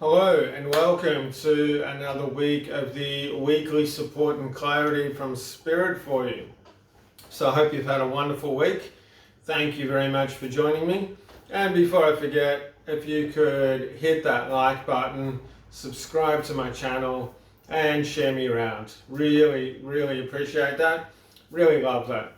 Hello and welcome to another week of the weekly support and clarity from Spirit for you. So I hope you've had a wonderful week. Thank you very much for joining me. And before I forget, if you could hit that like button, subscribe to my channel and share me around. Really appreciate that. Really love that.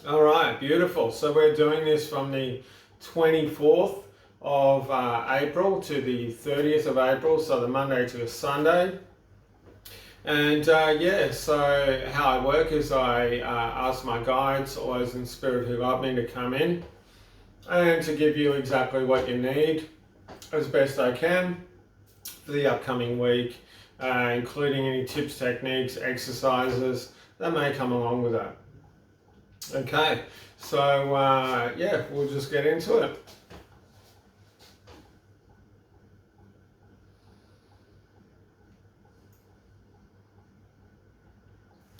All right, beautiful. So we're doing this from the 24th of April to the 30th of April, so the Monday to the Sunday. And so how I work is I ask my guides, or those in spirit who love me, to come in and to give you exactly what you need as best I can for the upcoming week, including any tips, techniques, exercises that may come along with that. Okay, so we'll just get into it.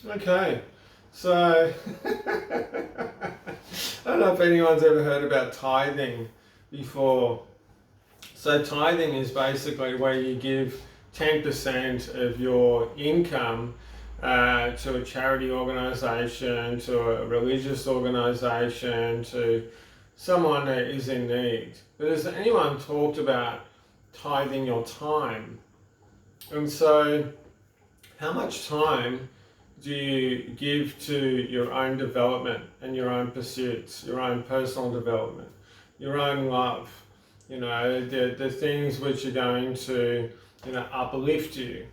Okay, so I don't know if anyone's ever heard about tithing before. So tithing is basically where you give 10% of your income to a charity organisation, to a religious organisation, to someone that is in need. But has anyone talked about tithing your time? And so how much time do you give to your own development and your own pursuits, your own personal development, your own love, the things which are going to, uplift you?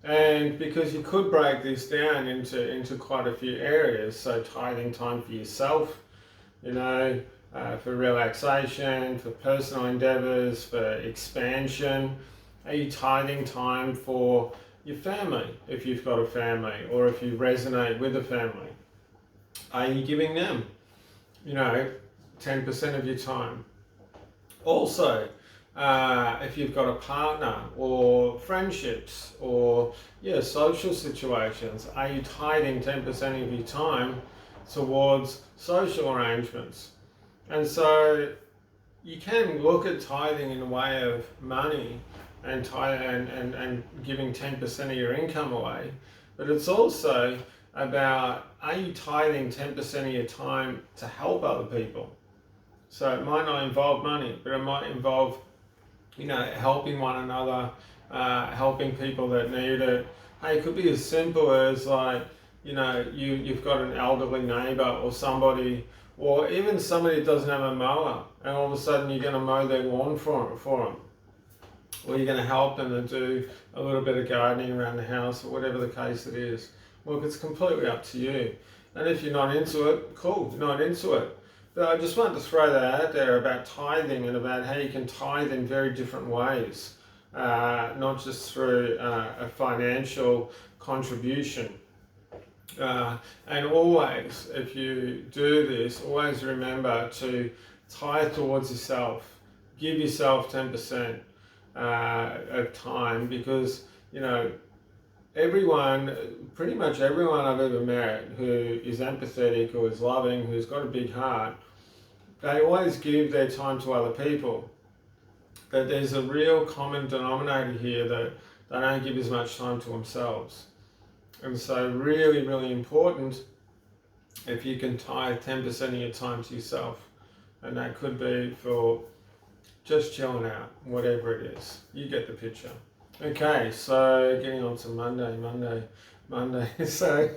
And because you could break this down into quite a few areas, so tithing time for yourself, for relaxation, for personal endeavors, for expansion. Are you tithing time for your family, if you've got a family, or if you resonate with a family? Are you giving them, 10% of your time? Also, if you've got a partner or friendships or social situations, are you tithing 10% of your time towards social arrangements? And so you can look at tithing in the way of money and giving 10% of your income away, but it's also about, are you tithing 10% of your time to help other people? So it might not involve money, but it might involve helping one another, helping people that need it. Hey, it could be as simple as you've got an elderly neighbour or somebody, or even somebody that doesn't have a mower, and all of a sudden you're going to mow their lawn for them. Or you're going to help them to do a little bit of gardening around the house, or whatever the case it is. Look, it's completely up to you. And if you're not into it, cool, you're not into it. But I just wanted to throw that out there about tithing and about how you can tithe in very different ways, not just through a financial contribution. And always, if you do this, always remember to tithe towards yourself. Give yourself 10% of time, because pretty much everyone I've ever met who is empathetic, who is loving, who's got a big heart, they always give their time to other people. But there's a real common denominator here that they don't give as much time to themselves. And so really important if you can tithe 10% of your time to yourself. And that could be for just chilling out, whatever it is. You get the picture. Okay, so getting on to Monday. So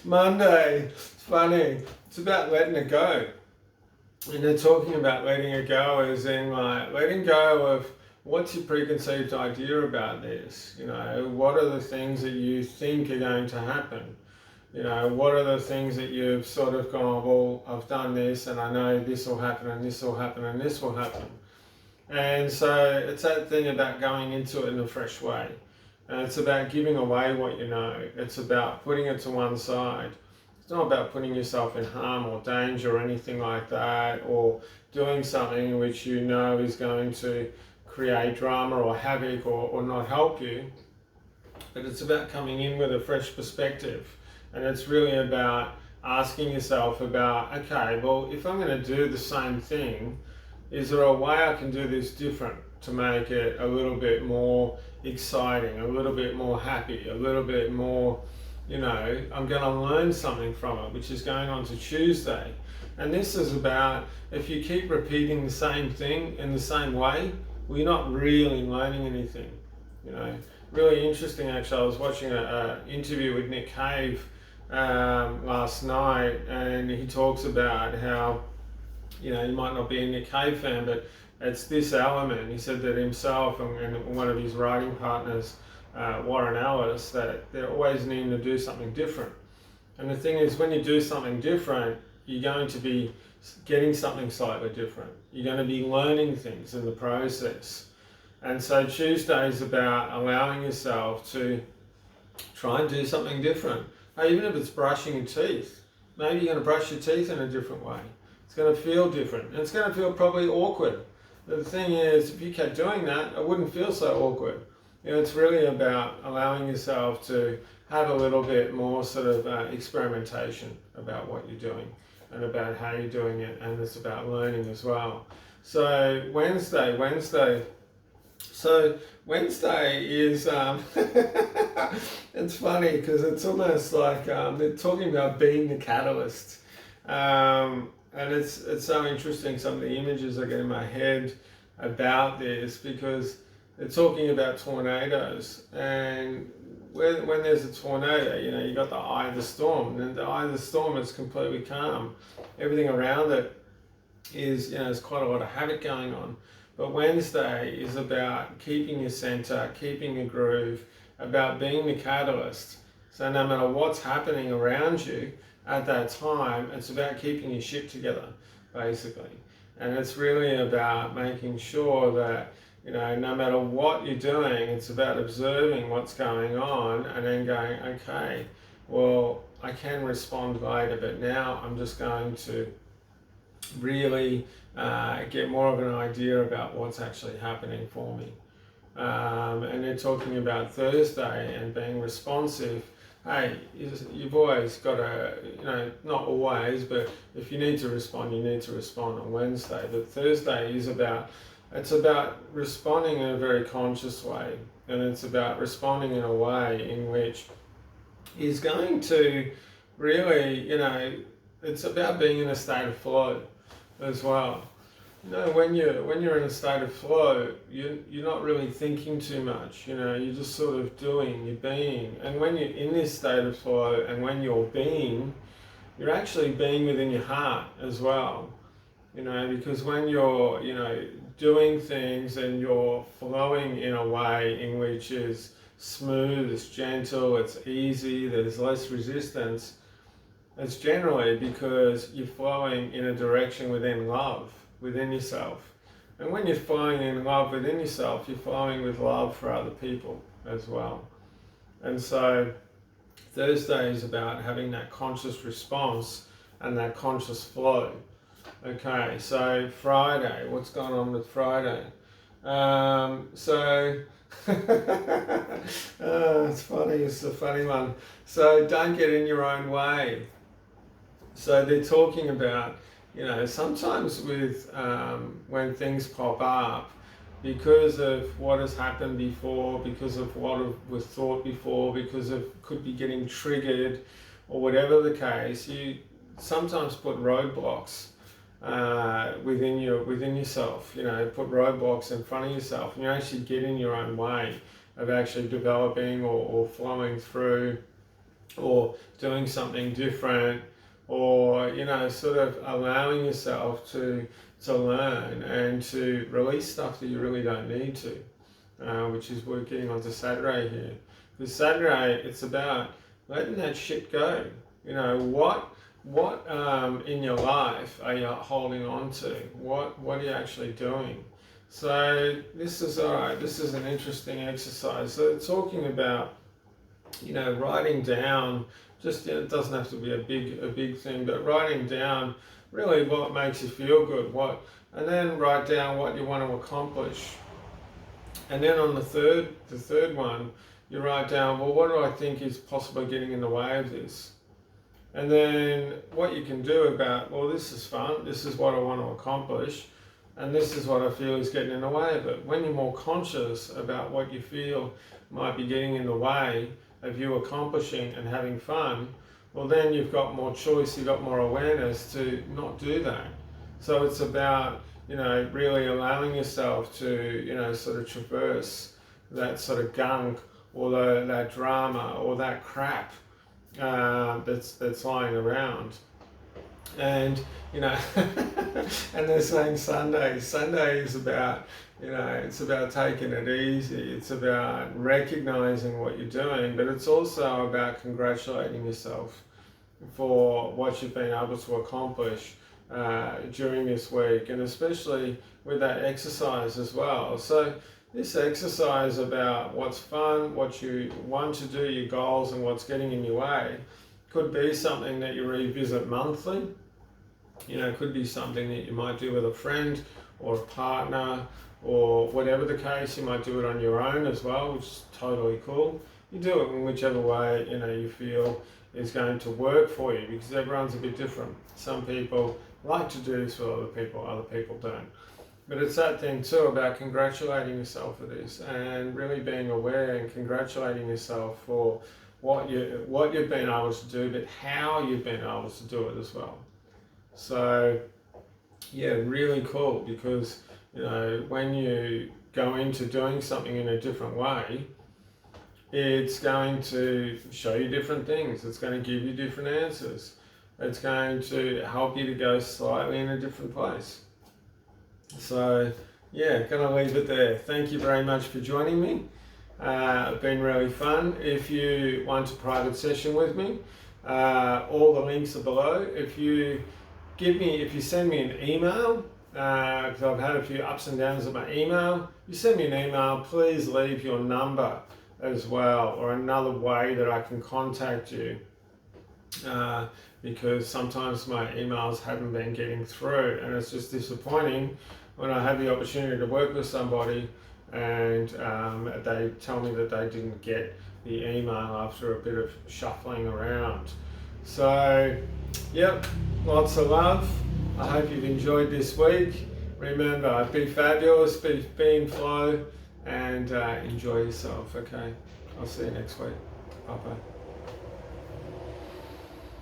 Monday, it's funny. It's about letting it go. And they're talking about letting it go as in letting go of what's your preconceived idea about this. What are the things that you think are going to happen? What are the things that you've sort of gone, well, I've done this and I know this will happen and this will happen and this will happen. And so it's that thing about going into it in a fresh way. And it's about giving away what you know. It's about putting it to one side. It's not about putting yourself in harm or danger or anything like that, or doing something which you know is going to create drama or havoc or not help you. But it's about coming in with a fresh perspective. And it's really about asking yourself about, okay, well, if I'm going to do the same thing, is there a way I can do this different to make it a little bit more exciting, a little bit more happy, a little bit more, you know, I'm going to learn something from it, which is going on to Tuesday. And this is about, if you keep repeating the same thing in the same way, well, you're not really learning anything, you know. Really interesting, actually. I was watching an interview with Nick Cave last night, and he talks about how, you know, you might not be a Nick Cave fan, but it's this element. He said that himself and one of his writing partners, Warren Ellis, that they're always needing to do something different. And the thing is, when you do something different, you're going to be getting something slightly different. You're going to be learning things in the process. And so Tuesday is about allowing yourself to try and do something different. Even if it's brushing your teeth, maybe you're going to brush your teeth in a different way. It's going to feel different, and it's going to feel probably awkward. But the thing is, if you kept doing that, it wouldn't feel so awkward. You know, it's really about allowing yourself to have a little bit more sort of experimentation about what you're doing and about how you're doing it, and it's about learning as well. So Wednesday is, it's funny because it's almost like they're talking about being the catalyst. And it's so interesting, some of the images I get in my head about this, because they're talking about tornadoes. And when there's a tornado, you know, you got the eye of the storm. And the eye of the storm is completely calm. Everything around it is, you know, there's quite a lot of havoc going on. But Wednesday is about keeping your center, keeping your groove, about being the catalyst. So no matter what's happening around you at that time, it's about keeping your shit together, basically. And it's really about making sure that, you know, no matter what you're doing, it's about observing what's going on and then going, okay, well, I can respond later, but now I'm just going to really get more of an idea about what's actually happening for me. And they're talking about Thursday and being responsive. Hey, you've always got to, you know, not always, but if you need to respond, you need to respond on Wednesday. But Thursday is about, it's about responding in a very conscious way. And it's about responding in a way in which is going to really, you know, it's about being in a state of flow as well. You know, when you're in a state of flow, you're not really thinking too much. You know, you're just sort of doing, you're being. And when you're in this state of flow, and when you're being, you're actually being within your heart as well. You know, because when you're, you know, doing things and you're flowing in a way in which is smooth, it's gentle, it's easy, there's less resistance, it's generally because you're flowing in a direction within love, within yourself. And when you're flowing in love within yourself, you're flowing with love for other people as well. And so Thursday is about having that conscious response and that conscious flow. Okay, so Friday, what's going on with Friday? It's funny, it's a funny one. So don't get in your own way. So they're talking about, you know, sometimes with when things pop up, because of what has happened before, because of what was thought before, because of could be getting triggered, or whatever the case, you sometimes put roadblocks within yourself. You know, put roadblocks in front of yourself, and you actually get in your own way of actually developing or flowing through, or doing something different, or, you know, sort of allowing yourself to learn and to release stuff that you really don't need to, which is we're getting onto Saturday here. Because Saturday, it's about letting that shit go. You know, what in your life are you holding on to? What are you actually doing? So this is an interesting exercise. So they're talking about, you know, writing down. Just, you know, it doesn't have to be a big thing, but writing down really what makes you feel good, and then write down what you want to accomplish. And then on the third one, you write down, well, what do I think is possibly getting in the way of this? And then what you can do about, well, this is fun, this is what I want to accomplish. And this is what I feel is getting in the way of it. When you're more conscious about what you feel might be getting in the way of you accomplishing and having fun, well then you've got more choice, you've got more awareness to not do that. So it's about, really allowing yourself to, sort of traverse that sort of gunk or that drama or that crap that's lying around. And and they're saying Sunday is about, it's about taking it easy, it's about recognizing what you're doing, but it's also about congratulating yourself for what you've been able to accomplish during this week, and especially with that exercise as well. So this exercise about what's fun, what you want to do, your goals, and what's getting in your way could be something that you revisit monthly. It could be something that you might do with a friend or a partner, or whatever the case. You might do it on your own as well, which is totally cool. You do it in whichever way you feel is going to work for you, because everyone's a bit different. Some people like to do this with other people don't. But it's that thing too about congratulating yourself for this and really being aware and congratulating yourself for what you've been able to do, but how you've been able to do it as well. So yeah, really cool, because when you go into doing something in a different way, it's going to show you different things, it's going to give you different answers, it's going to help you to go slightly in a different place. So yeah, gonna leave it there. Thank you very much for joining me. It's been really fun. If you want a private session with me, all the links are below. If you send me an email, because I've had a few ups and downs with my email, you send me an email, please leave your number as well, or another way that I can contact you, because sometimes my emails haven't been getting through, and it's just disappointing when I have the opportunity to work with somebody and they tell me that they didn't get the email after a bit of shuffling around. So yep, lots of love. I hope you've enjoyed this week. Remember, be fabulous, be in flow, and enjoy yourself. Okay, I'll see you next week. Bye bye.